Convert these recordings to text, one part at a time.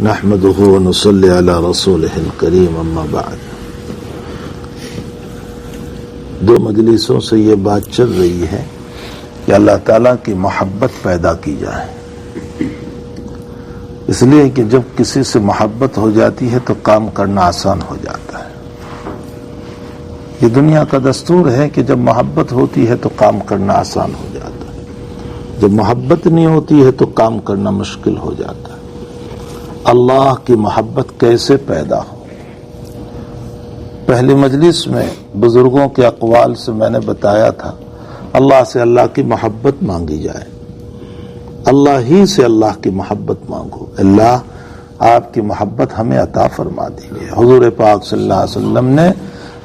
نحمده ونصلي على رسوله الكريم اما بعد. دو مجلسوں سے یہ بات چل رہی ہے کہ اللہ تعالیٰ کی محبت پیدا کی جائے، اس لیے کہ جب کسی سے محبت ہو جاتی ہے تو کام کرنا آسان ہو جاتا ہے۔ یہ دنیا کا دستور ہے کہ جب محبت ہوتی ہے تو کام کرنا آسان ہو جاتا ہے، جب محبت نہیں ہوتی ہے تو کام کرنا مشکل ہو جاتا ہے۔ اللہ کی محبت کیسے پیدا ہو؟ پہلی مجلس میں بزرگوں کے اقوال سے میں نے بتایا تھا، اللہ سے اللہ کی محبت مانگی جائے، اللہ ہی سے اللہ کی محبت مانگو، اللہ آپ کی محبت ہمیں عطا فرما دیجیے۔ حضور پاک صلی اللہ علیہ وسلم نے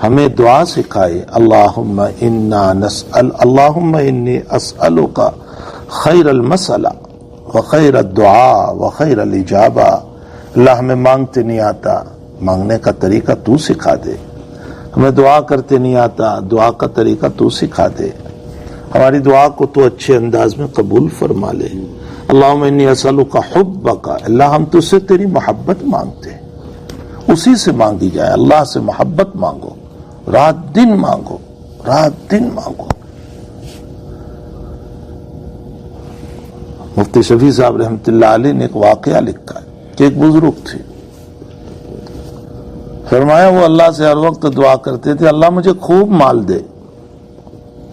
ہمیں دعا سکھائی، اللہم انی اسألک خیر المسئلہ وخیر الدعاء وخیر الاجابہ۔ اللہ ہمیں مانگتے نہیں آتا، مانگنے کا طریقہ تو سکھا دے، ہمیں دعا کرتے نہیں آتا، دعا کا طریقہ تو سکھا دے، ہماری دعا کو تو اچھے انداز میں قبول فرما لے۔ اللہم انی اسألک حبک، اللہ ہم تجھ سے تیری محبت مانگتے ہیں، اسی سے مانگی جائے۔ اللہ سے محبت مانگو، رات دن مانگو، رات دن مانگو۔ مفتی شفیع صاحب رحمۃ اللہ علیہ نے ایک واقعہ لکھا ہے کہ ایک بزرگ تھے، فرمایا وہ اللہ سے ہر وقت دعا کرتے تھے، اللہ مجھے خوب مال دے۔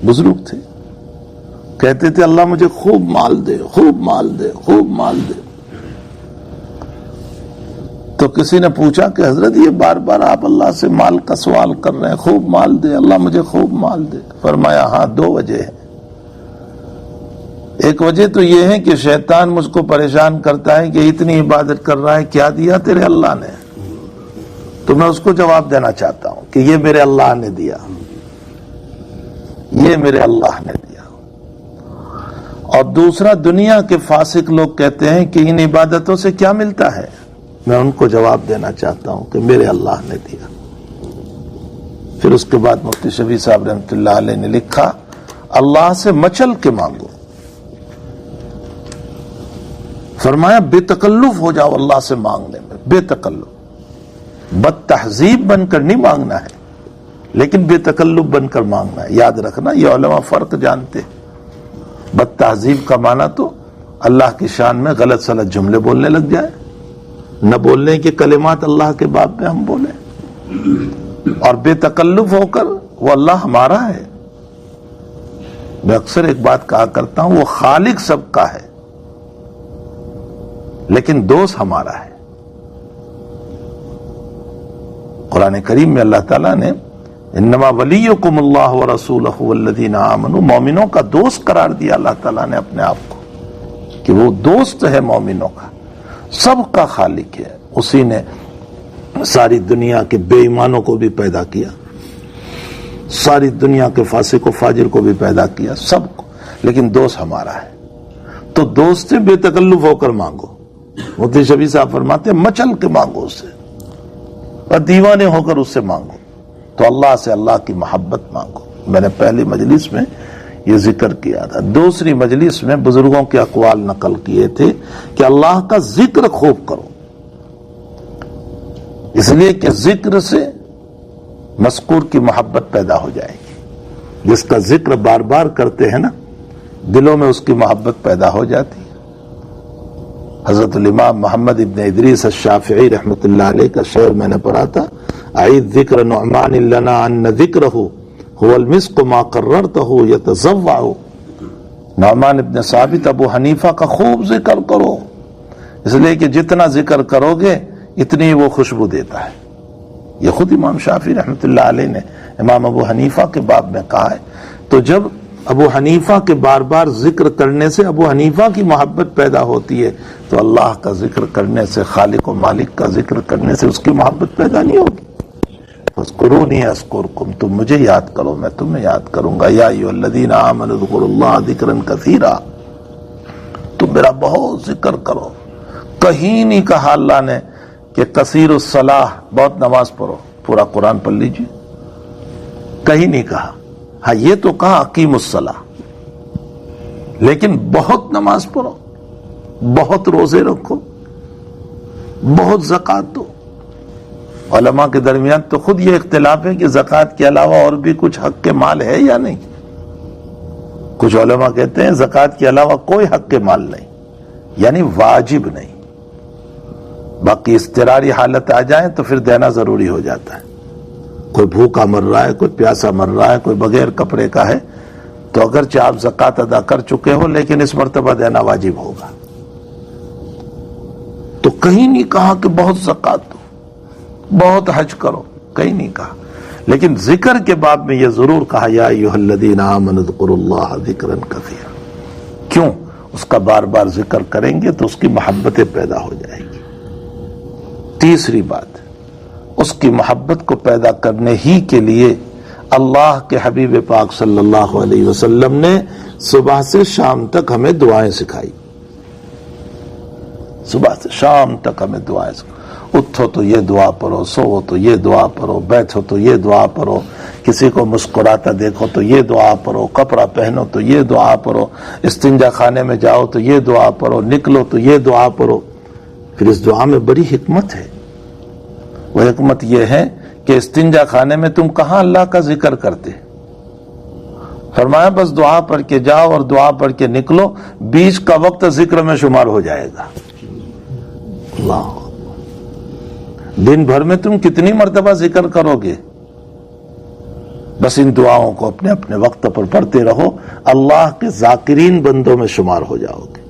بزرگ تھے، کہتے تھے اللہ مجھے خوب مال دے، خوب مال دے، خوب مال دے۔ تو کسی نے پوچھا کہ حضرت یہ بار بار آپ اللہ سے مال کا سوال کر رہے ہیں، خوب مال دے، اللہ مجھے خوب مال دے۔ فرمایا ہاں، دو وجہ ہیں۔ ایک وجہ تو یہ ہے کہ شیطان مجھ کو پریشان کرتا ہے کہ اتنی عبادت کر رہا ہے، کیا دیا تیرے اللہ نے؟ تو میں اس کو جواب دینا چاہتا ہوں کہ یہ میرے اللہ نے دیا، یہ میرے اللہ نے دیا۔ اور دوسرا، دنیا کے فاسق لوگ کہتے ہیں کہ ان عبادتوں سے کیا ملتا ہے، میں ان کو جواب دینا چاہتا ہوں کہ میرے اللہ نے دیا۔ پھر اس کے بعد مفتی شفیع صاحب رحمۃ اللہ علیہ نے لکھا، اللہ سے مچل کے مانگو۔ فرمایا بے تکلف ہو جاؤ اللہ سے مانگنے میں، بے تکلف، بد تہذیب بن کر نہیں مانگنا ہے، لیکن بے تکلف بن کر مانگنا ہے۔ یاد رکھنا، یہ علماء فرق جانتے ہیں۔ بد تہذیب کا معنی تو اللہ کی شان میں غلط سلط جملے بولنے لگ جائے، نہ بولنے کے کلمات اللہ کے باب میں ہم بولیں، اور بے تکلف ہو کر وہ اللہ ہمارا ہے۔ میں اکثر ایک بات کہا کرتا ہوں، وہ خالق سب کا ہے لیکن دوست ہمارا ہے۔ قرآن کریم میں اللہ تعالیٰ نے انما ولیکم اللہ ورسولہ والذین آمنوا، مومنوں کا دوست قرار دیا اللہ تعالیٰ نے اپنے آپ کو، کہ وہ دوست ہے مومنوں کا، سب کا خالق ہے۔ اسی نے ساری دنیا کے بے ایمانوں کو بھی پیدا کیا، ساری دنیا کے فاسق و فاجر کو بھی پیدا کیا، سب کو، لیکن دوست ہمارا ہے۔ تو دوست سے بے تکلف ہو کر مانگو۔ مفتی شفیع صاحب فرماتے ہیں مچل کے مانگو اس سے، اور دیوانے ہو کر اس سے مانگو، تو اللہ سے اللہ کی محبت مانگو۔ میں نے پہلی مجلس میں یہ ذکر کیا تھا۔ دوسری مجلس میں بزرگوں کے اقوال نقل کیے تھے کہ اللہ کا ذکر خوب کرو، اس لیے کہ ذکر سے مذکور کی محبت پیدا ہو جائے گی۔ جس کا ذکر بار بار کرتے ہیں نا، دلوں میں اس کی محبت پیدا ہو جاتی ہے۔ حضرت الامام محمد ابن ادریس الشافعی رحمۃ اللہ علیہ کا شعر میں نے پڑھا تھا، اعید ذکر نعمان لنا ان ذکرہ هو المسک ما قررتہ یتزوع۔ نعمان ابن ثابت، ابو حنیفہ کا خوب ذکر کرو، اس لیے کہ جتنا ذکر کرو گے اتنی وہ خوشبو دیتا ہے۔ یہ خود امام شافعی رحمۃ اللہ علیہ نے امام ابو حنیفہ کے باب میں کہا ہے۔ تو جب ابو حنیفہ کے بار بار ذکر کرنے سے ابو حنیفہ کی محبت پیدا ہوتی ہے، تو اللہ کا ذکر کرنے سے، خالق و مالک کا ذکر کرنے سے اس کی محبت پیدا نہیں ہوگی۔ فاذکرونی اذکرکم، تم مجھے یاد کرو میں تمہیں یاد کروں گا۔ یا ایھا الذین آمنوا اذکروا اللہ ذکرا کثیرا، تم میرا بہت ذکر کرو۔ کہیں نہیں کہا اللہ نے کہ کثیر الصلاح، بہت نماز پڑھو، پورا قرآن پڑھ لیجیے، کہیں نہیں کہا۔ ہاں یہ تو کہا اقیم الصلاح، لیکن بہت نماز پڑھو، بہت روزے رکھو، بہت زکوٰۃ دو. علماء کے درمیان تو خود یہ اختلاف ہے کہ زکوٰۃ کے علاوہ اور بھی کچھ حق کے مال ہے یا نہیں. کچھ علماء کہتے ہیں زکوٰۃ کے علاوہ کوئی حق کے مال نہیں، یعنی واجب نہیں. باقی اضطراری حالت آ جائے تو پھر دینا ضروری ہو جاتا ہے. کوئی بھوکا مر رہا ہے، کوئی پیاسا مر رہا ہے، کوئی بغیر کپڑے کا ہے، تو اگرچہ آپ زکوٰۃ ادا کر چکے ہو لیکن اس مرتبہ دینا واجب ہوگا. تو کہیں نہیں کہا کہ بہت زکوٰۃ دو، بہت حج کرو، کہیں نہیں کہا. لیکن ذکر کے باب میں یہ ضرور کہا یا ایھا الذین آمنوا اذکروا اللہ ذکرا کثیرا. کیوں؟ اس کا بار بار ذکر کریں گے تو اس کی محبتیں پیدا ہو جائے گی. تیسری بات، اس کی محبت کو پیدا کرنے ہی کے لیے اللہ کے حبیب پاک صلی اللہ علیہ وسلم نے صبح سے شام تک ہمیں دعائیں سکھائی. صبح سے شام تک ہمیں دعائیں سکھائی. اٹھو تو یہ دعا پڑھو، سو تو یہ دعا پڑھو، بیٹھو تو یہ دعا پڑھو، کسی کو مسکراتا دیکھو تو یہ دعا پڑھو، کپڑا پہنو تو یہ دعا پڑھو، استنجا خانے میں جاؤ تو یہ دعا پڑھو، نکلو تو یہ دعا پڑھو. پھر اس دعا میں بڑی حکمت ہے. وہ حکمت یہ ہے کہ استنجا خانے میں تم کہاں اللہ کا ذکر کرتے؟ فرمایا بس دعا پڑھ کے جاؤ اور دعا پڑھ کے نکلو، بیچ کا وقت ذکر میں شمار ہو جائے گا. اللہ، دن بھر میں تم کتنی مرتبہ ذکر کرو گے؟ بس ان دعاؤں کو اپنے اپنے وقت پر پڑھتے رہو، اللہ کے ذاکرین بندوں میں شمار ہو جاؤ گے.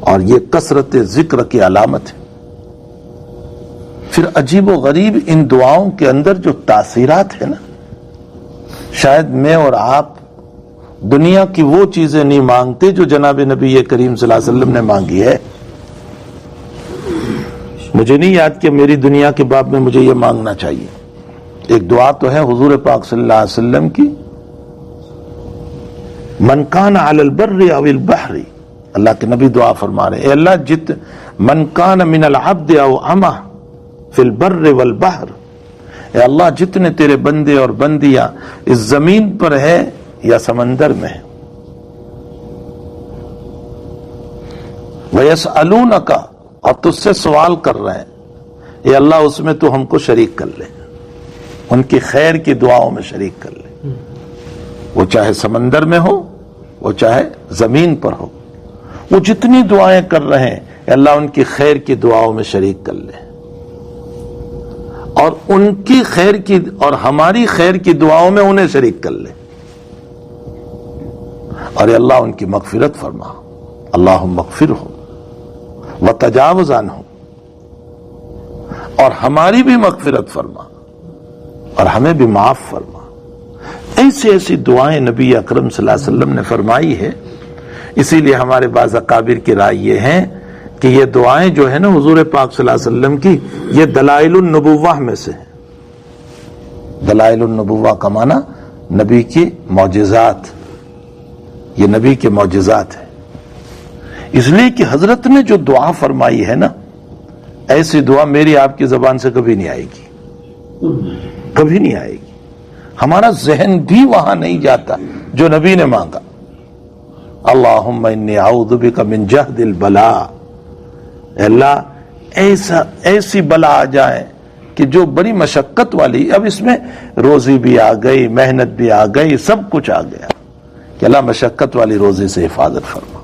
اور یہ کثرت ذکر کی علامت ہے. پھر عجیب و غریب ان دعاؤں کے اندر جو تاثیرات ہیں نا، شاید میں اور آپ دنیا کی وہ چیزیں نہیں مانگتے جو جناب نبی کریم صلی اللہ علیہ وسلم نے مانگی ہے. مجھے نہیں یاد کہ میری دنیا کے باب میں مجھے یہ مانگنا چاہیے. ایک دعا تو ہے حضور پاک صلی اللہ علیہ وسلم کی، من کان علی البر او البحر. اللہ کے نبی دعا فرما رہے، اے اللہ من کان من العبد او امہ فی البر والبحر. اے اللہ جتنے تیرے بندے اور بندیاں اس زمین پر ہے یا سمندر میں ہے، وَيَسْأَلُونَكَ، اور تجھ سے سوال کر رہے ہیں، اے اللہ اس میں تو ہم کو شریک کر لے، ان کی خیر کی دعاؤں میں شریک کر لے. وہ چاہے سمندر میں ہو، وہ چاہے زمین پر ہو، وہ جتنی دعائیں کر رہے ہیں اے اللہ ان کی خیر کی دعاؤں میں شریک کر لے، اور ان کی خیر کی اور ہماری خیر کی دعاؤں میں انہیں شریک کر لے. اور اے اللہ ان کی مغفرت فرما، اللہم اغفرہم وتجاوز عنہم، اور ہماری بھی مغفرت فرما اور ہمیں بھی معاف فرما. ایسی ایسی دعائیں نبی اکرم صلی اللہ علیہ وسلم نے فرمائی ہے. اسی لیے ہمارے بعض اکابر کی رائے یہ ہے کہ یہ دعائیں جو ہے نا حضور پاک صلی اللہ علیہ وسلم کی، یہ دلائل النبوہ میں سے ہیں. دلائل النبوہ کا معنی نبی کی معجزات، یہ نبی کے معجزات ہیں. اس لیے کہ حضرت نے جو دعا فرمائی ہے نا، ایسی دعا میری آپ کی زبان سے کبھی نہیں آئے گی، کبھی نہیں آئے گی. ہمارا ذہن بھی وہاں نہیں جاتا جو نبی نے مانگا. اللہم انی اعوذ بک من جہد البلاء. اے اللہ ایسی بلا آ جائے کہ جو بڑی مشقت والی، اب اس میں روزی بھی آ گئی، محنت بھی آ گئی، سب کچھ آ گیا، کہ اللہ مشقت والی روزی سے حفاظت فرما،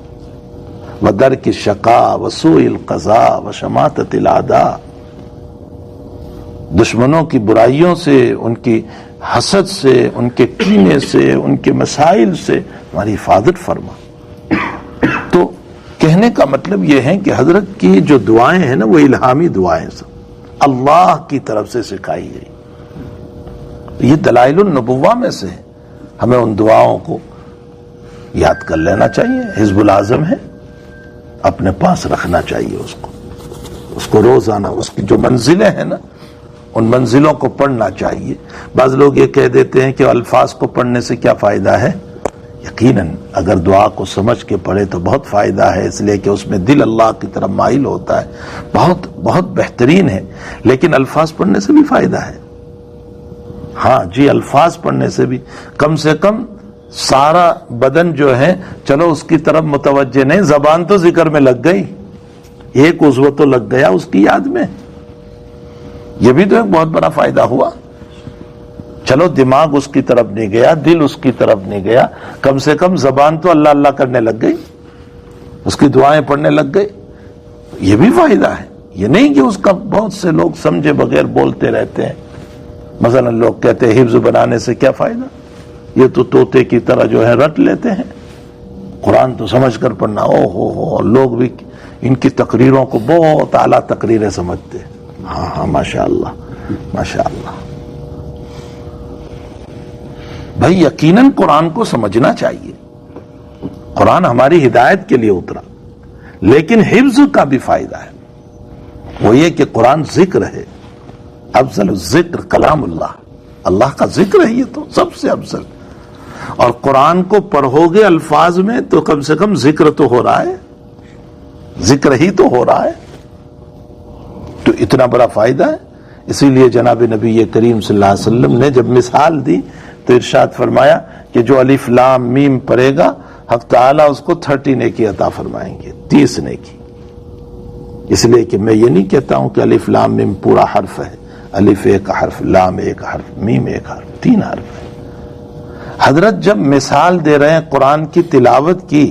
وَدَرْكِ الشَّقَاءِ وَسُوءِ الْقَضَاءِ وَشَمَاتَةِ الْأَعْدَاءِ. دشمنوں کی برائیوں سے، ان کی حسد سے، ان کے کینے سے، ان کے مسائل سے ہماری حفاظت فرما. تو کہنے کا مطلب یہ ہے کہ حضرت کی جو دعائیں ہیں نا، وہ الہامی دعائیں سب اللہ کی طرف سے سکھائی گئی. یہ دلائل النبوہ میں سے ہے. ہمیں ان دعاؤں کو یاد کر لینا چاہیے. حزب العظم ہے، اپنے پاس رکھنا چاہیے اس کو روزانہ. اس کی جو منزلیں ہیں نا، ان منزلوں کو پڑھنا چاہیے. بعض لوگ یہ کہہ دیتے ہیں کہ الفاظ کو پڑھنے سے کیا فائدہ ہے. یقیناً اگر دعا کو سمجھ کے پڑھے تو بہت فائدہ ہے، اس لیے کہ اس میں دل اللہ کی طرف مائل ہوتا ہے، بہت بہت بہترین ہے. لیکن الفاظ پڑھنے سے بھی فائدہ ہے. ہاں جی، الفاظ پڑھنے سے بھی کم سے کم سارا بدن جو ہے، چلو اس کی طرف متوجہ نہیں، زبان تو ذکر میں لگ گئی، ایک عضو تو لگ گیا اس کی یاد میں. یہ بھی تو ایک بہت بڑا فائدہ ہوا. چلو دماغ اس کی طرف نہیں گیا, دل اس کی طرف نہیں گیا, کم سے کم زبان تو اللہ اللہ کرنے لگ گئی, اس کی دعائیں پڑھنے لگ گئی. یہ بھی فائدہ ہے. یہ نہیں کہ اس کا بہت سے لوگ سمجھے بغیر بولتے رہتے ہیں. مثلا لوگ کہتے ہیں حفظ بنانے سے کیا فائدہ, یہ تو طوطے کی طرح جو ہے رٹ لیتے ہیں, قرآن تو سمجھ کر پڑھنا. او ہو لوگ بھی ان کی تقریروں کو بہت اعلیٰ تقریریں سمجھتے ہیں. ہاں ماشاء اللہ ماشاء اللہ. بھائی یقیناً قرآن کو سمجھنا چاہیے. قرآن ہماری ہدایت کے لیے اترا, لیکن حفظ کا بھی فائدہ ہے. وہ یہ کہ قرآن ذکر ہے, افضل الذکر کلام اللہ, اللہ کا ذکر ہے یہ تو سب سے افضل. اور قرآن کو پڑھو گے الفاظ میں تو کم سے کم ذکر تو ہو رہا ہے, ذکر ہی تو ہو رہا ہے. تو اتنا بڑا فائدہ ہے. اسی لیے جناب نبی کریم صلی اللہ علیہ وسلم نے جب مثال دی تو ارشاد فرمایا کہ جو الف لام میم پڑھے گا حق تعالیٰ اس کو 30 نیکی عطا فرمائیں گے, 30 نیکی. اس لیے کہ میں یہ نہیں کہتا ہوں کہ الف لام میم پورا حرف ہے. الف ایک حرف, لام ایک حرف, میم ایک حرف, 3 حرف ہے. حضرت جب مثال دے رہے ہیں قرآن کی تلاوت کی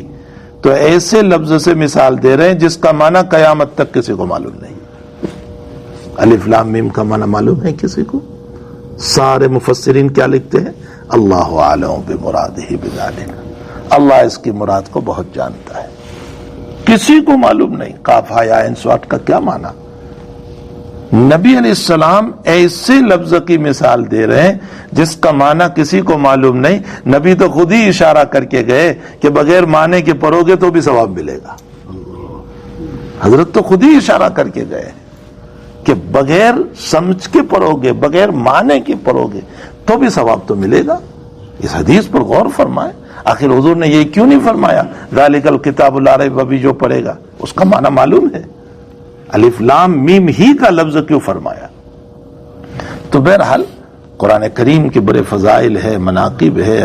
تو ایسے لفظ سے مثال دے رہے ہیں جس کا معنی قیامت تک کسی کو معلوم نہیں. الف لام میم کا معنی معلوم ہے کسی کو؟ سارے مفسرین کیا لکھتے ہیں؟ اللہ اعلم بمرادہ بذالک, اللہ اس کی مراد کو بہت جانتا ہے, کسی کو معلوم نہیں. قاف ہا یا عین صاد کا کیا معنی؟ نبی علیہ السلام ایسے لفظ کی مثال دے رہے ہیں جس کا معنی کسی کو معلوم نہیں. نبی تو خود ہی اشارہ کر کے گئے کہ بغیر معنی کے پڑھو گے تو بھی ثواب ملے گا. حضرت تو خود ہی اشارہ کر کے گئے کہ بغیر سمجھ کے پڑھو گے, بغیر معنی کے پڑھو گے تو بھی ثواب تو ملے گا. اس حدیث پر غور فرمائیں. آخر حضور نے یہ کیوں نہیں فرمایا ذالک الکتاب لا ریب فیہ جو پڑھے گا اس کا معنی معلوم ہے؟ الف لام میم ہی کا لفظ کیوں فرمایا؟ تو بہرحال قرآن کریم کے بڑے فضائل ہے, مناقب ہے.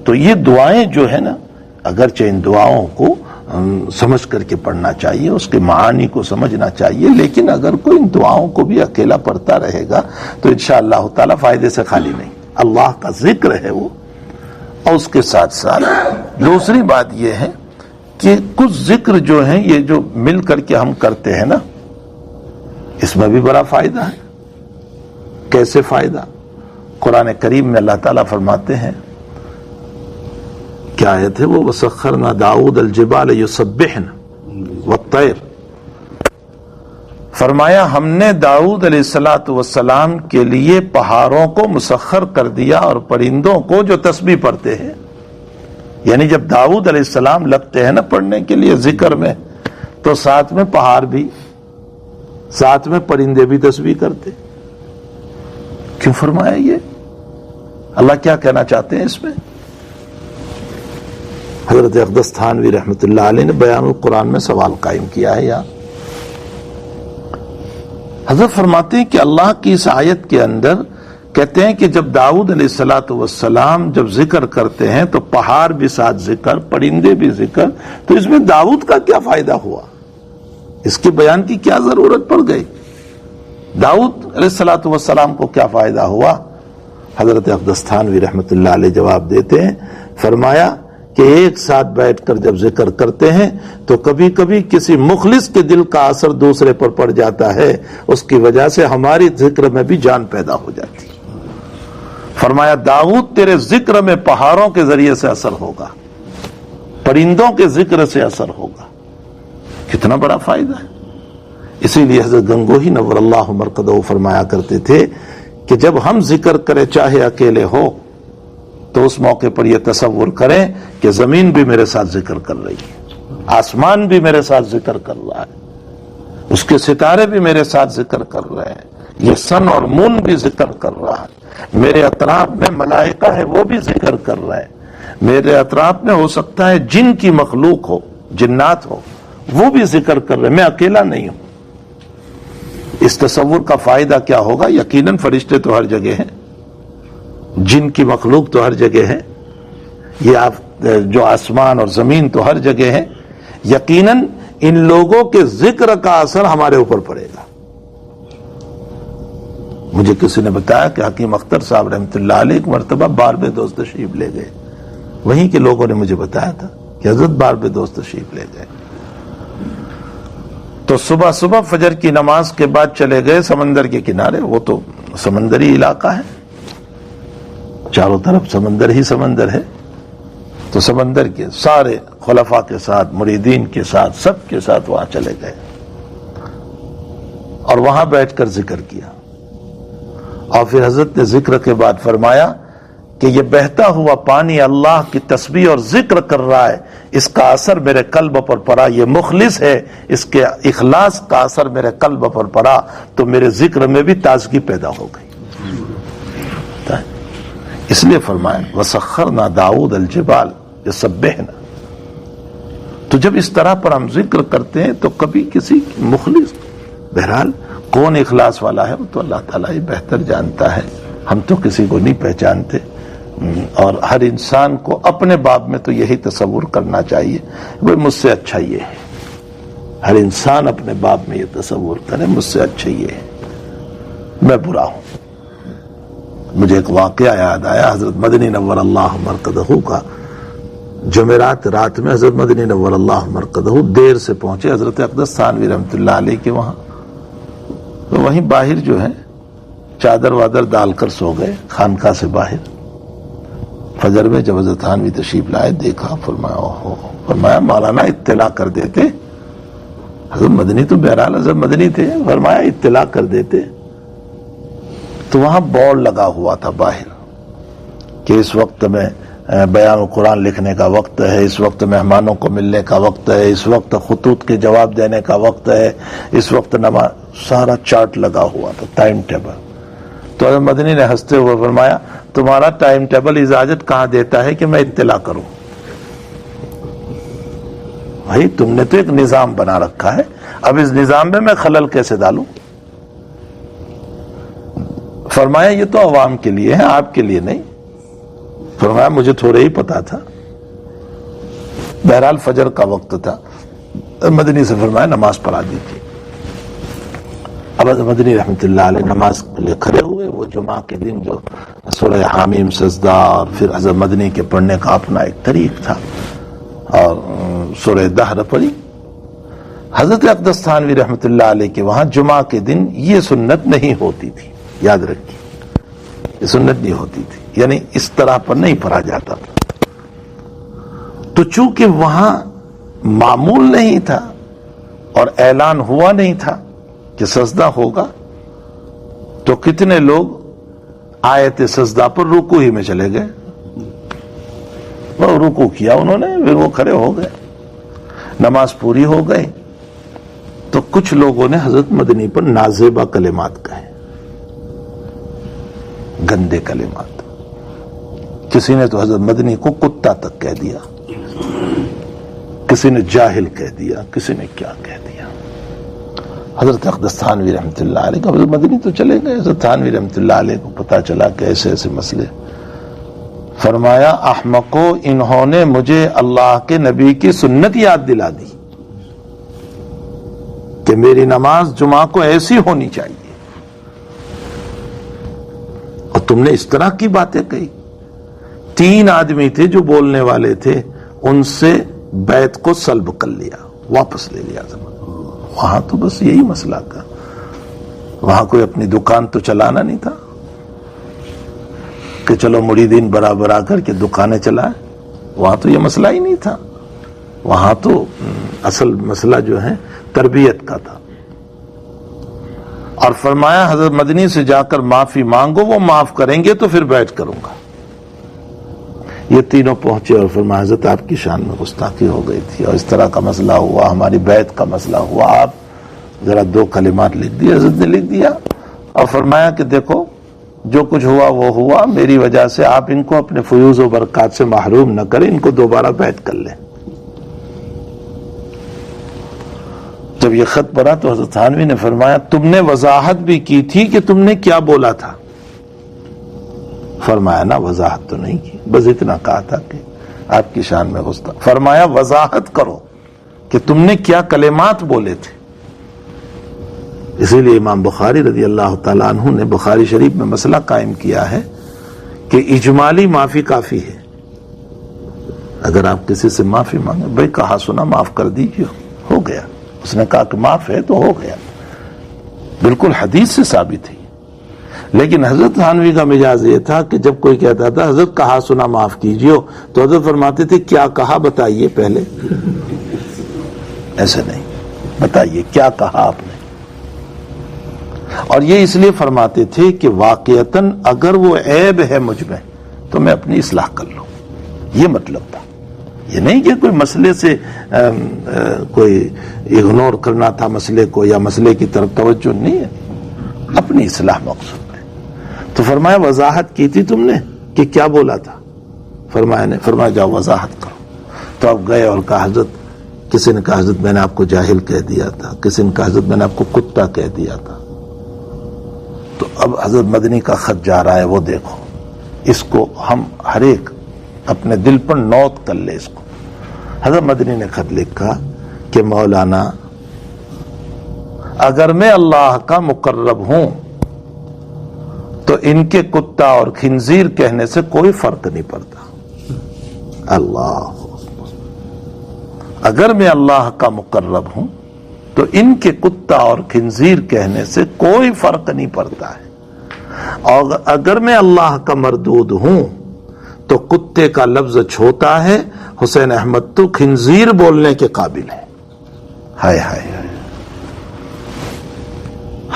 تو یہ دعائیں جو ہے نا, اگرچہ ان دعاؤں کو سمجھ کر کے پڑھنا چاہیے, اس کے معانی کو سمجھنا چاہیے, لیکن اگر کوئی ان دعاؤں کو بھی اکیلا پڑھتا رہے گا تو انشاءاللہ تعالی فائدے سے خالی نہیں. اللہ کا ذکر ہے وہ. اور اس کے ساتھ ساتھ دوسری بات یہ ہے کہ کچھ ذکر جو ہیں یہ جو مل کر کے ہم کرتے ہیں نا, اس میں بھی بڑا فائدہ ہے. کیسے فائدہ؟ قرآن کریم میں اللہ تعالیٰ فرماتے ہیں, کیا آیت ہے وہ, وَسَخَّرْنَا دَاوُودَ الْجِبَالَ يُسَبِّحْنَ وَالطَّيْرَ, فرمایا ہم نے داؤد علیہ السلام کے لیے پہاڑوں کو مسخر کر دیا اور پرندوں کو جو تسبیح پڑھتے ہیں. یعنی جب داؤد علیہ السلام لگتے ہیں نا پڑھنے کے لیے ذکر میں, تو ساتھ میں پہاڑ بھی, ساتھ میں پرندے بھی تسبیح کرتے. کیوں فرمایا یہ؟ اللہ کیا کہنا چاہتے ہیں اس میں؟ حضرت اقدس تھانوی رحمۃ اللہ علیہ نے بیان القرآن میں سوال قائم کیا ہے. یہاں حضرت فرماتے ہیں کہ اللہ کی اس آیت کے اندر کہتے ہیں کہ جب داؤد علیہ السلام جب ذکر کرتے ہیں تو پہاڑ بھی ساتھ ذکر, پرندے بھی ذکر, تو اس میں داؤد کا کیا فائدہ ہوا؟ اس کے بیان کی کیا ضرورت پڑ گئی؟ داؤد علیہ السلام کو کیا فائدہ ہوا؟ حضرت اقدس تھانوی رحمۃ اللہ علیہ جواب دیتے ہیں, فرمایا کہ ایک ساتھ بیٹھ کر جب ذکر کرتے ہیں تو کبھی کبھی کسی مخلص کے دل کا اثر دوسرے پر پڑ جاتا ہے, اس کی وجہ سے ہماری ذکر میں بھی جان پیدا ہو جاتی. فرمایا داؤد تیرے ذکر میں پہاڑوں کے ذریعے سے اثر ہوگا, پرندوں کے ذکر سے اثر ہوگا. کتنا بڑا فائدہ ہے. اسی لیے حضرت گنگوہی نور اللہ مرقدہ فرمایا کرتے تھے کہ جب ہم ذکر کریں چاہے اکیلے ہو تو اس موقع پر یہ تصور کریں کہ زمین بھی میرے ساتھ ذکر کر رہی ہے, آسمان بھی میرے ساتھ ذکر کر رہا ہے, اس کے ستارے بھی میرے ساتھ ذکر کر رہے ہیں, یہ سن اور مون بھی ذکر کر رہا ہے, میرے اطراف میں ملائکہ ہے وہ بھی ذکر کر رہے ہیں, میرے اطراف میں ہو سکتا ہے جن کی مخلوق ہو, جنات ہو, وہ بھی ذکر کر رہے ہیں, میں اکیلا نہیں ہوں. اس تصور کا فائدہ کیا ہوگا؟ یقیناً فرشتے تو ہر جگہ ہیں, جن کی مخلوق تو ہر جگہ ہے, یہ جو آسمان اور زمین تو ہر جگہ ہے. یقیناً ان لوگوں کے ذکر کا اثر ہمارے اوپر پڑے گا. مجھے کسی نے بتایا کہ حکیم اختر صاحب رحمۃ اللہ علیہ ایک مرتبہ باربیدوس تشریف لے گئے. وہیں کے لوگوں نے مجھے بتایا تھا کہ حضرت باربیدوس تشریف لے گئے تو صبح صبح فجر کی نماز کے بعد چلے گئے سمندر کے کنارے. وہ تو سمندری علاقہ ہے, چاروں طرف سمندر ہی سمندر ہے. تو سمندر کے سارے خلفاء کے ساتھ, مریدین کے ساتھ, سب کے ساتھ وہاں چلے گئے اور وہاں بیٹھ کر ذکر کیا. اور پھر حضرت نے ذکر کے بعد فرمایا کہ یہ بہتا ہوا پانی اللہ کی تسبیح اور ذکر کر رہا ہے, اس کا اثر میرے قلب پر پڑا, یہ مخلص ہے, اس کے اخلاص کا اثر میرے قلب پر پڑا تو میرے ذکر میں بھی تازگی پیدا ہو گئی. اس لیے فرمایا وَسَخَّرْنَا دَاوُودَ الْجِبَالَ يُسَبِّحْنَا. تو جب اس طرح پر ہم ذکر کرتے ہیں تو کبھی کسی مخلص, بہرحال کون اخلاص والا ہے وہ تو اللہ تعالیٰ ہی بہتر جانتا ہے, ہم تو کسی کو نہیں پہچانتے. اور ہر انسان کو اپنے باب میں تو یہی تصور کرنا چاہیے وہ مجھ سے اچھا یہ ہے. ہر انسان اپنے باب میں یہ تصور کرے مجھ سے اچھا یہ ہے, میں برا ہوں. مجھے ایک واقعہ یاد آیا حضرت مدنی نور اللہ مرقدہ کا. جمعرات رات میں حضرت مدنی نور اللہ مرقدہ دیر سے پہنچے حضرت اقدس تھانوی رحمۃ اللہ علیہ کے وہاں. تو وہیں باہر جو ہے چادر وادر ڈال کر سو گئے خانقاہ سے باہر. فجر میں جب حضرت تھانوی تشریف لائے دیکھا, فرمایا مولانا اطلاع کر دیتے. حضرت مدنی تو بہرحال حضرت مدنی تھے, فرمایا اطلاع کر دیتے. تو وہاں بورڈ لگا ہوا تھا باہر کہ اس وقت میں بیان قرآن لکھنے کا وقت ہے, اس وقت مہمانوں کو ملنے کا وقت ہے, اس وقت خطوط کے جواب دینے کا وقت ہے, اس وقت نماز, سارا چارٹ لگا ہوا تھا, ٹائم ٹیبل. تو حضرت مدنی نے ہنستے ہوئے فرمایا تمہارا ٹائم ٹیبل اجازت کہاں دیتا ہے کہ میں اطلاع کروں؟ بھائی تم نے تو ایک نظام بنا رکھا ہے, اب اس نظام میں خلل کیسے ڈالوں؟ فرمایا یہ تو عوام کے لیے ہے, آپ کے لیے نہیں. فرمایا مجھے تھوڑے ہی پتا تھا. بہرحال فجر کا وقت تھا, مدنی سے فرمایا نماز پڑھا دیجیے. اب مدنی رحمۃ اللہ علیہ نماز کے لیے کھڑے ہوئے. وہ جمعہ کے دن جو سورہ حامیم سجدہ اور پھر حضرت مدنی کے پڑھنے کا اپنا ایک طریق تھا, اور سورہ دہر پڑھی. حضرت اقدس تھانوی رحمۃ اللہ علیہ کے وہاں جمعہ کے دن یہ سنت نہیں ہوتی تھی, یاد رکھیے یہ سنت نہیں ہوتی تھی, یعنی اس طرح پر نہیں پڑھا جاتا تھا. تو چونکہ وہاں معمول نہیں تھا اور اعلان ہوا نہیں تھا کہ سجدہ ہوگا, تو کتنے لوگ آیت سجدہ پر رکوع ہی میں چلے گئے. وہ رکوع کیا انہوں نے, پھر وہ کھڑے ہو گئے, نماز پوری ہو گئی. تو کچھ لوگوں نے حضرت مدنی پر نازیبا کلمات کہے, گندے کلمات. کسی نے تو حضرت مدنی کو کتا تک کہہ دیا, کسی نے جاہل کہہ دیا, کسی نے کیا کہہ دیا. حضرت اقدس تھانوی رحمۃ اللہ علیہ, حضرت مدنی تو چلے گئے, حضرت تھانوی رحمۃ اللہ علیہ کو پتا چلا کہ ایسے ایسے مسئلے. فرمایا احمقو, انہوں نے مجھے اللہ کے نبی کی سنت یاد دلا دی کہ میری نماز جمعہ کو ایسی ہونی چاہیے, اور تم نے اس طرح کی باتیں کہی. 3 آدمی تھے جو بولنے والے تھے, ان سے بیعت کو سلب کر لیا, واپس لے لیا. وہاں تو بس یہی مسئلہ تھا, وہاں کوئی اپنی دکان تو چلانا نہیں تھا کہ چلو مریدین برابر آ کر کے دکانیں چلائیں. وہاں تو یہ مسئلہ ہی نہیں تھا. وہاں تو اصل مسئلہ جو ہے تربیت کا تھا. اور فرمایا حضرت مدنی سے جا کر معافی مانگو, وہ معاف کریں گے تو پھر بیعت کروں گا. یہ تینوں پہنچے اور فرمایا حضرت آپ کی شان میں گستاخی ہو گئی تھی اور اس طرح کا مسئلہ ہوا, ہماری بیعت کا مسئلہ ہوا, آپ ذرا 2 کلمات لکھ دیے. حضرت نے لکھ دیا اور فرمایا کہ دیکھو جو کچھ ہوا وہ ہوا, میری وجہ سے آپ ان کو اپنے فیوز و برکات سے محروم نہ کریں, ان کو دوبارہ بیعت کر لیں. جب یہ خط پڑھا تو حضرت تھانوی نے فرمایا تم نے وضاحت بھی کی تھی کہ تم نے کیا بولا تھا؟ فرمایا نہ وضاحت تو نہیں کی, بس اتنا کہا تھا کہ آپ کی شان میں گستاخ. فرمایا وضاحت کرو, کہ تم نے کیا کلمات بولے تھے. اسی لیے امام بخاری رضی اللہ تعالیٰ عنہ نے بخاری شریف میں مسئلہ قائم کیا ہے کہ اجمالی معافی کافی ہے. اگر آپ کسی سے معافی مانگے، بھائی کہا سنا معاف کر دیجیے، ہو گیا. اس نے کہا کہ معاف ہے تو ہو گیا، بالکل حدیث سے ثابت ہے. لیکن حضرت تھانوی کا مزاج یہ تھا کہ جب کوئی کہتا تھا حضرت کہا سنا معاف کیجیے، تو حضرت فرماتے تھے کیا کہا بتائیے پہلے. ایسے نہیں، بتائیے کیا کہا آپ نے. اور یہ اس لیے فرماتے تھے کہ واقعتاً اگر وہ عیب ہے مجھ میں تو میں اپنی اصلاح کر لوں. یہ مطلب تھا. یہ نہیں کہ کوئی مسئلے سے کوئی اگنور کرنا تھا مسئلے کو، یا مسئلے کی طرف توجہ نہیں ہے، اپنی اصلاح مقصود ہے. تو فرمایا وضاحت کی تھی تم نے کہ کیا بولا تھا؟ فرمایا جاؤ وضاحت کرو. تو اب گئے اور کہا حضرت، کسی نے کہا حضرت میں نے آپ کو جاہل کہہ دیا تھا، کسی نے کہا حضرت میں نے آپ کو کتا کہہ دیا تھا. تو اب حضرت مدنی کا خط جا رہا ہے، وہ دیکھو، اس کو ہم ہر ایک اپنے دل پر نوٹ کر لے. اس کو حضرت مدنی نے خط لکھا کہ مولانا اگر میں اللہ کا مقرب ہوں تو ان کے کتا اور خنزیر کہنے سے کوئی فرق نہیں پڑتا. اللہ، اگر میں اللہ کا مقرب ہوں تو ان کے کتا اور خنزیر کہنے سے کوئی فرق نہیں پڑتا ہے. اور اگر میں اللہ کا مردود ہوں تو کتے کا لفظ چھوٹا ہے، حسین احمد تو خنزیر بولنے کے قابل ہے. ہائے ہائے ہائے.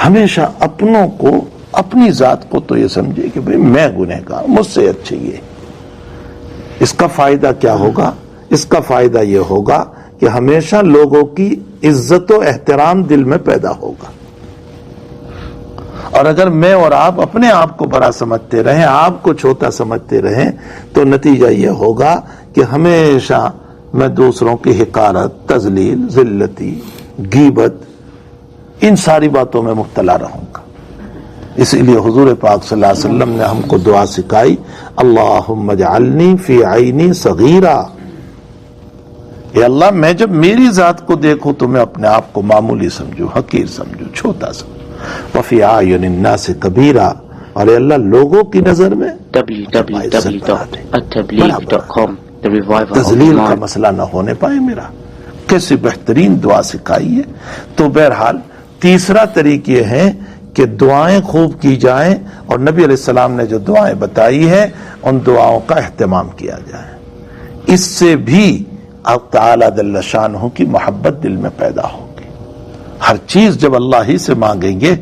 ہمیشہ اپنوں کو، اپنی ذات کو تو یہ سمجھے کہ بھئی میں گنہگار، مجھ سے اچھے یہ. اس کا فائدہ کیا ہوگا؟ اس کا فائدہ یہ ہوگا کہ ہمیشہ لوگوں کی عزت و احترام دل میں پیدا ہوگا. اور اگر میں اور آپ اپنے آپ کو بڑا سمجھتے رہیں، آپ کو چھوٹا سمجھتے رہیں، تو نتیجہ یہ ہوگا کہ ہمیشہ میں دوسروں کی حقارت، تذلیل، ذلتی، غیبت، ان ساری باتوں میں مبتلا رہوں گا. اس لیے حضور پاک صلی اللہ علیہ وسلم نے ہم کو دعا سکھائی، اللہم اجعلنی فی عینی صغیرا. اے اللہ، میں جب میری ذات کو دیکھوں تو میں اپنے آپ کو معمولی سمجھوں، حقیر سمجھوں، چھوٹا سمجھوں. وفی اعین الناس کبیرا، اور اے اللہ لوگوں کی نظر میں تذلیل کا مسئلہ نہ ہونے پائے میرا. کیسی بہترین دعا سکھائی ہے. تو بہرحال تیسرا طریقہ یہ ہے کہ دعائیں خوب کی جائیں، اور نبی علیہ السلام نے جو دعائیں بتائی ہیں ان دعاؤں کا اہتمام کیا جائے. اس سے بھی اب تعالی جل شانہ کی محبت دل میں پیدا ہوگی. ہر چیز جب اللہ ہی سے مانگیں گے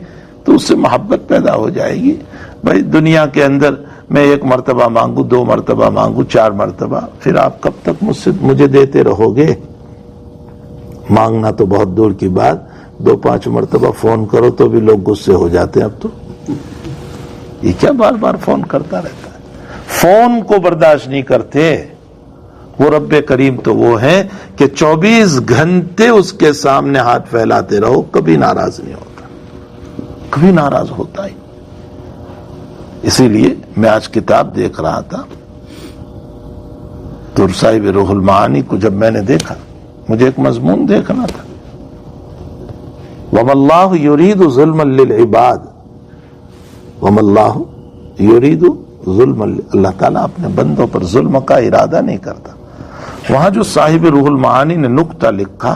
تو اس سے محبت پیدا ہو جائے گی. بھائی دنیا کے اندر میں 1 مرتبہ مانگوں، 2 مرتبہ مانگوں، 4 مرتبہ، پھر آپ کب تک مجھے دیتے رہو گے؟ مانگنا تو بہت دور کی بات، 2-5 مرتبہ فون کرو تو بھی لوگ غصے ہو جاتے ہیں. اب تو یہ کیا بار بار فون کرتا رہتا ہے؟ فون کو برداشت نہیں کرتے. وہ رب کریم تو وہ ہے کہ 24 گھنٹے اس کے سامنے ہاتھ پھیلاتے رہو، کبھی ناراض نہیں ہوتا، کبھی ناراض ہوتا ہی. اسی لیے میں آج کتاب دیکھ رہا تھا تو صاحب روح المعانی کو جب میں نے دیکھا، مجھے ایک مضمون دیکھنا تھا، وَمَا اللَّهُ يُرِيدُ ظُلْمًا لِلْعِبَادِ، وَمَا اللَّهُ يُرِيدُ ظُلْمًا، اللہ تعالیٰ اپنے بندوں پر ظلم کا ارادہ نہیں کرتا. وہاں جو صاحب روح المعانی نے نقطہ لکھا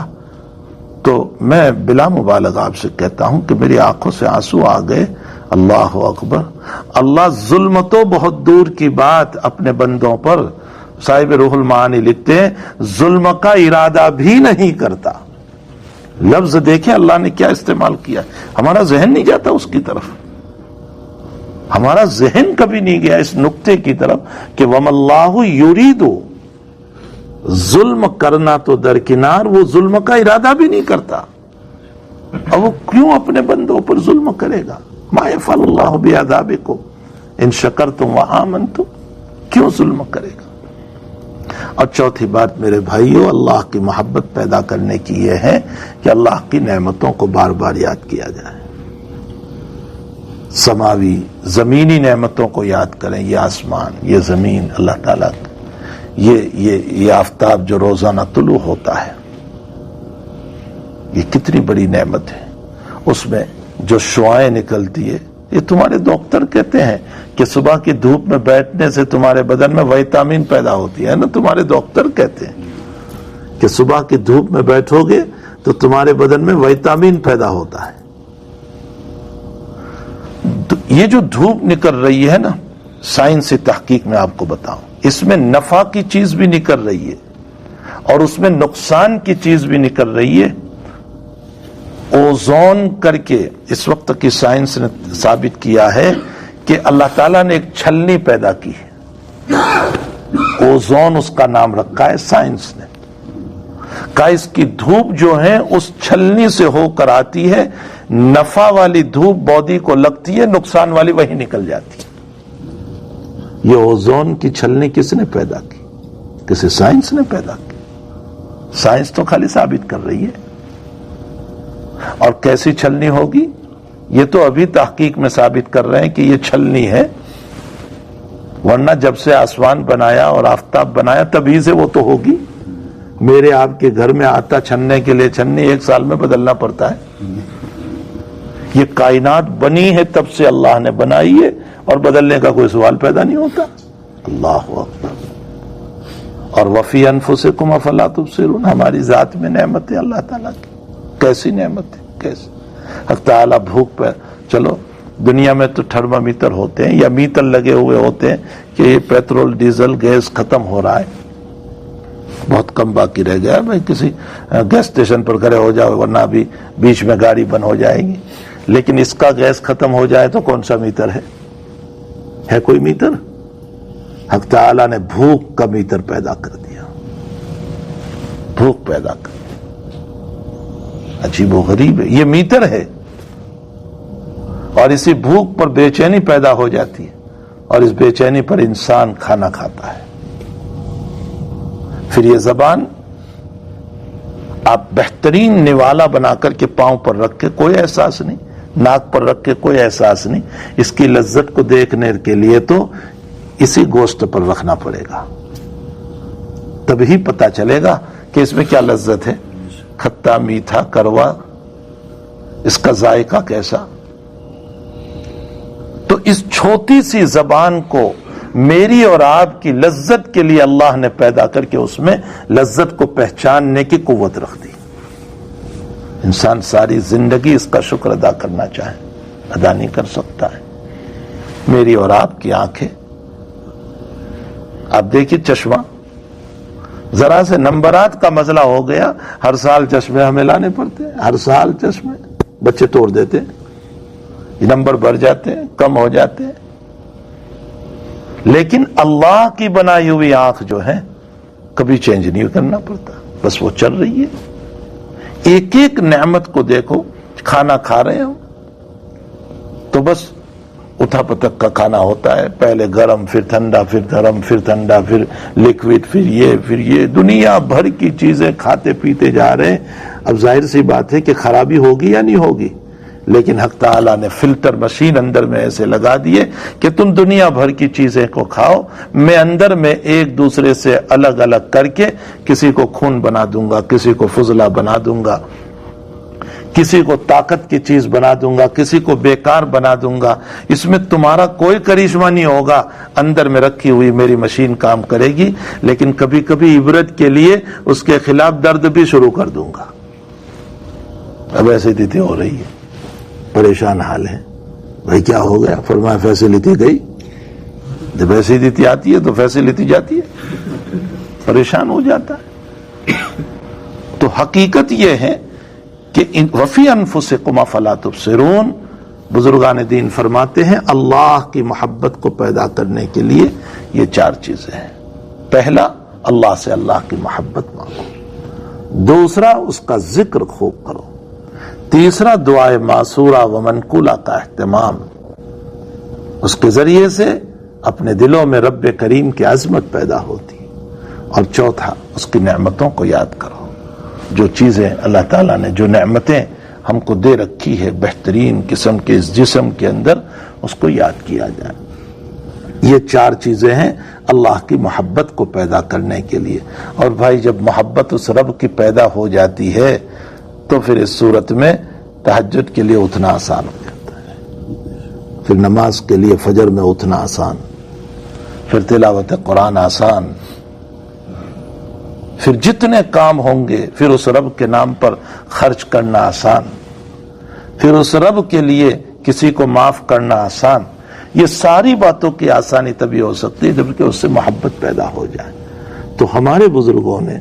تو میں بلا مبالغہ آپ سے کہتا ہوں کہ میری آنکھوں سے آنسو آ گئے. اللہ اکبر. اللہ ظلم تو بہت دور کی بات اپنے بندوں پر، صاحب روح المعانی لکھتے ہیں ظلم کا ارادہ بھی نہیں کرتا. لفظ دیکھیں اللہ نے کیا استعمال کیا. ہمارا ذہن نہیں جاتا اس کی طرف، ہمارا ذہن کبھی نہیں گیا اس نقطے کی طرف کہ وَمَا اللَّهُ يُرِيدُ، ظلم کرنا تو درکنار، وہ ظلم کا ارادہ بھی نہیں کرتا. اور وہ کیوں اپنے بندوں پر ظلم کرے گا؟ مَا يَفْعَلُ اللَّهُ بِعَذَابِكُمْ إِن شَكَرْتُمْ وَآمَنْتُمْ، کیوں ظلم کرے گا؟ اور چوتھی بات میرے بھائیوں، اللہ کی محبت پیدا کرنے کی یہ ہے کہ اللہ کی نعمتوں کو بار بار یاد کیا جائے. سماوی زمینی نعمتوں کو یاد کریں. یہ آسمان، یہ زمین، اللہ تعالیٰ یہ آفتاب جو روزانہ طلوع ہوتا ہے، یہ کتنی بڑی نعمت ہے. اس میں جو شعاعیں نکلتی ہے، یہ تمہارے ڈاکٹر کہتے ہیں کہ صبح کی دھوپ میں بیٹھنے سے تمہارے بدن میں وٹامن پیدا ہوتی ہے نا. تمہارے ڈاکٹر کہتے ہیں کہ صبح کی دھوپ میں بیٹھو گے تو تمہارے بدن میں وٹامن پیدا ہوتا ہے. یہ جو دھوپ نکل رہی ہے نا، سائنسی تحقیق میں آپ کو بتاؤں، اس میں نفع کی چیز بھی نکل رہی ہے اور اس میں نقصان کی چیز بھی نکل رہی ہے. اوزون کر کے اس وقت کی سائنس نے ثابت کیا ہے کہ اللہ تعالیٰ نے ایک چھلنی پیدا کی ہے، اوزون اس کا نام رکھا ہے سائنس نے. کا اس کی دھوپ جو ہے اس چھلنی سے ہو کر آتی ہے، نفع والی دھوپ باڈی کو لگتی ہے، نقصان والی وہی نکل جاتی ہے. یہ اوزون کی چھلنی کس نے پیدا کی؟ کسی سائنس نے پیدا کی. سائنس تو خالی ثابت کر رہی ہے. اور کیسی چھلنی ہوگی یہ تو ابھی تحقیق میں ثابت کر رہے ہیں کہ یہ چھلنی ہے، ورنہ جب سے آسمان بنایا اور آفتاب بنایا تبھی سے وہ تو ہوگی. میرے آپ کے گھر میں آٹا چھننے کے لیے چھنی 1 سال میں بدلنا پڑتا ہے. یہ کائنات بنی ہے تب سے اللہ نے بنائی ہے اور بدلنے کا کوئی سوال پیدا نہیں ہوتا. اللہ اکبر. اور وفی انفسکم افلا تبصرون، ہماری ذات میں نعمت ہے اللہ تعالیٰ کی. کیسی نعمت ہے، کیسی. حق تعالیٰ بھوک پہ، چلو دنیا میں تو تھرمامیٹر ہوتے ہیں یا میٹر لگے ہوئے ہوتے ہیں کہ یہ پیٹرول ڈیزل گیس ختم ہو رہا ہے، بہت کم باقی رہ گیا ہے، بھائی کسی گیس اسٹیشن پر کھڑے ہو جاؤ ورنہ ابھی بیچ میں گاڑی بند ہو جائے گی. لیکن اس کا گیس ختم ہو جائے تو کون سا میٹر ہے کوئی میٹر؟ حق تعالیٰ نے بھوک کا میٹر پیدا کر دیا، بھوک پیدا کر دیا. عجیب و غریب ہے، یہ میٹر ہے اور اسی بھوک پر بے چینی پیدا ہو جاتی ہے اور اس بے چینی پر انسان کھانا کھاتا ہے. پھر یہ زبان آپ بہترین نوالا بنا کر کے پاؤں پر رکھ کے کوئی احساس نہیں، ناک پر رکھ کے کوئی احساس نہیں. اس کی لذت کو دیکھنے کے لیے تو اسی گوشت پر رکھنا پڑے گا، تبھی پتا چلے گا کہ اس میں کیا لذت ہے، کھٹا میٹھا کروا، اس کا ذائقہ کیسا. تو اس چھوٹی سی زبان کو میری اور آپ کی لذت کے لیے اللہ نے پیدا کر کے اس میں لذت کو پہچاننے کی قوت رکھ دی. انسان ساری زندگی اس کا شکر ادا کرنا چاہے، ادا نہیں کر سکتا ہے. میری اور آپ کی آنکھیں، آپ دیکھیے چشمہ، ذرا سے نمبرات کا مسئلہ ہو گیا، ہر سال چشمے ہمیں لانے پڑتے ہیں، ہر سال چشمے بچے توڑ دیتے ہیں، یہ نمبر بڑھ جاتے ہیں، کم ہو جاتے ہیں. لیکن اللہ کی بنائی ہوئی آنکھ جو ہے کبھی چینج نہیں کرنا پڑتا، بس وہ چل رہی ہے. ایک ایک نعمت کو دیکھو، کھانا کھا رہے ہو تو بس اتھا پتک کا کھانا ہوتا ہے، پہلے گرم پھر ٹھنڈا پھر گرم پھر ٹھنڈا پھر لیکوڈ پھر یہ دنیا بھر کی چیزیں کھاتے پیتے جا رہے ہیں. اب ظاہر سی بات ہے کہ خرابی ہوگی یا نہیں ہوگی، لیکن حق تعالیٰ نے فلٹر مشین اندر میں ایسے لگا دیے کہ تم دنیا بھر کی چیزیں کو کھاؤ، میں اندر میں ایک دوسرے سے الگ الگ کر کے کسی کو خون بنا دوں گا، کسی کو فضلہ بنا دوں گا، کسی کو طاقت کی چیز بنا دوں گا، کسی کو بیکار بنا دوں گا. اس میں تمہارا کوئی کرشمہ نہیں ہوگا، اندر میں رکھی ہوئی میری مشین کام کرے گی. لیکن کبھی کبھی عبرت کے لیے اس کے خلاف درد بھی شروع کر دوں گا. اب ایسی تھی ہو رہی ہے، پریشان حال ہے. بھائی کیا ہو گیا؟ فرمایا فیسلٹی گئی. جب فیسلٹی آتی ہے تو فیسلٹی جاتی ہے، پریشان ہو جاتا ہے. تو حقیقت یہ ہے کہ وفی انفسکم افلا تبصرون. بزرگان دین فرماتے ہیں اللہ کی محبت کو پیدا کرنے کے لیے یہ 4 چیزیں ہیں. پہلا، اللہ سے اللہ کی محبت مانگو. دوسرا، اس کا ذکر خوب کرو. تیسرا، دعائے معصورہ و منقولہ کا اہتمام، اس کے ذریعے سے اپنے دلوں میں رب کریم کی عظمت پیدا ہوتی. اور چوتھا، اس کی نعمتوں کو یاد کرو. جو چیزیں اللہ تعالیٰ نے، جو نعمتیں ہم کو دے رکھی ہے بہترین قسم کے اس جسم کے اندر، اس کو یاد کیا جائے. یہ 4 چیزیں ہیں اللہ کی محبت کو پیدا کرنے کے لیے. اور بھائی جب محبت اس رب کی پیدا ہو جاتی ہے تو پھر اس صورت میں تہجد کے لیے اٹھنا آسان ہو جاتا ہے، پھر نماز کے لیے فجر میں اٹھنا آسان، پھر تلاوت قرآن آسان، پھر جتنے کام ہوں گے پھر اس رب کے نام پر خرچ کرنا آسان، پھر اس رب کے لیے کسی کو معاف کرنا آسان۔ یہ ساری باتوں کی آسانی تبھی ہو سکتی ہے جبکہ اس سے محبت پیدا ہو جائے۔ تو ہمارے بزرگوں نے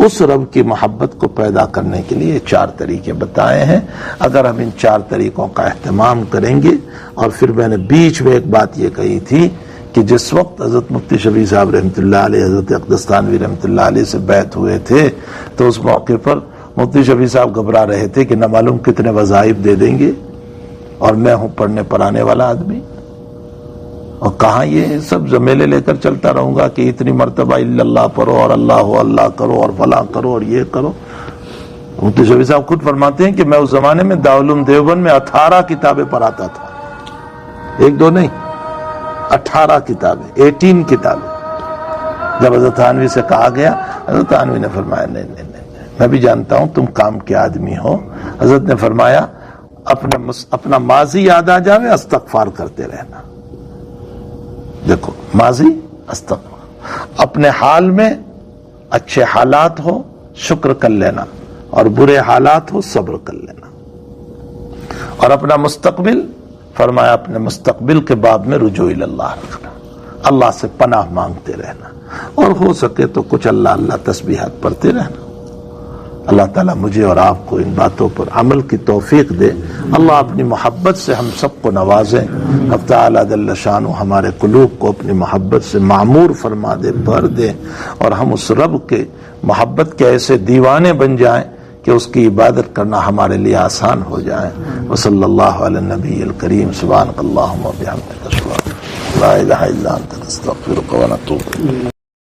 اس رب کی محبت کو پیدا کرنے کے لیے 4 طریقے بتائے ہیں۔ اگر ہم ان 4 طریقوں کا اہتمام کریں گے، اور پھر میں نے بیچ میں ایک بات یہ کہی تھی کہ جس وقت حضرت مفتی شفیع صاحب رحمۃ اللہ علیہ، حضرت اقدس تھانوی رحمۃ اللہ علیہ سے بیعت ہوئے تھے، تو اس موقع پر مفتی شفیع صاحب گھبرا رہے تھے کہ نہ معلوم کتنے وظائف دے دیں گے، اور میں ہوں پڑھنے پڑھانے والا آدمی، اور کہاں یہ سب زمیلے لے کر چلتا رہوں گا کہ اتنی مرتبہ الا اللہ پڑھو اور اللہ کرو اور فلاں کرو اور یہ کرو۔ مفتی شفیع صاحب خود فرماتے ہیں کہ میں اس زمانے میں دارالعلوم دیوبند میں 18 کتابیں پڑھاتا تھا، 1 2 نہیں، 18 کتابیں، 18 کتابیں۔ جب حضرت تھانوی سے کہا گیا، حضرت تھانوی نے فرمایا نہیں، میں بھی جانتا ہوں تم کام کے آدمی ہو۔ حضرت نے فرمایا اپنا ماضی یاد آ جاوے استغفار کرتے رہنا۔ دیکھو، ماضی استغفار، اپنے حال میں اچھے حالات ہو شکر کر لینا، اور برے حالات ہو صبر کر لینا، اور اپنا مستقبل، فرمایا اپنے مستقبل کے باب میں رجوع اللہ رکھنا، اللہ سے پناہ مانگتے رہنا، اور ہو سکے تو کچھ اللہ تسبیحات پڑھتے رہنا۔ اللہ تعالیٰ مجھے اور آپ کو ان باتوں پر عمل کی توفیق دے۔ اللہ اپنی محبت سے ہم سب کو نوازے۔ اب تعالیٰ جل شانہ ہمارے قلوب کو اپنی محبت سے معمور فرما دے، بھر دے، اور ہم اس رب کے محبت کے ایسے دیوانے بن جائیں کہ اس کی عبادت کرنا ہمارے لیے آسان ہو جائے۔ وصلی اللہ علی النبی الکریم، سبحانک اللہم و بحمدک، اشہد ان لا الہ الا انت، نستغفرک و نتوب الیک۔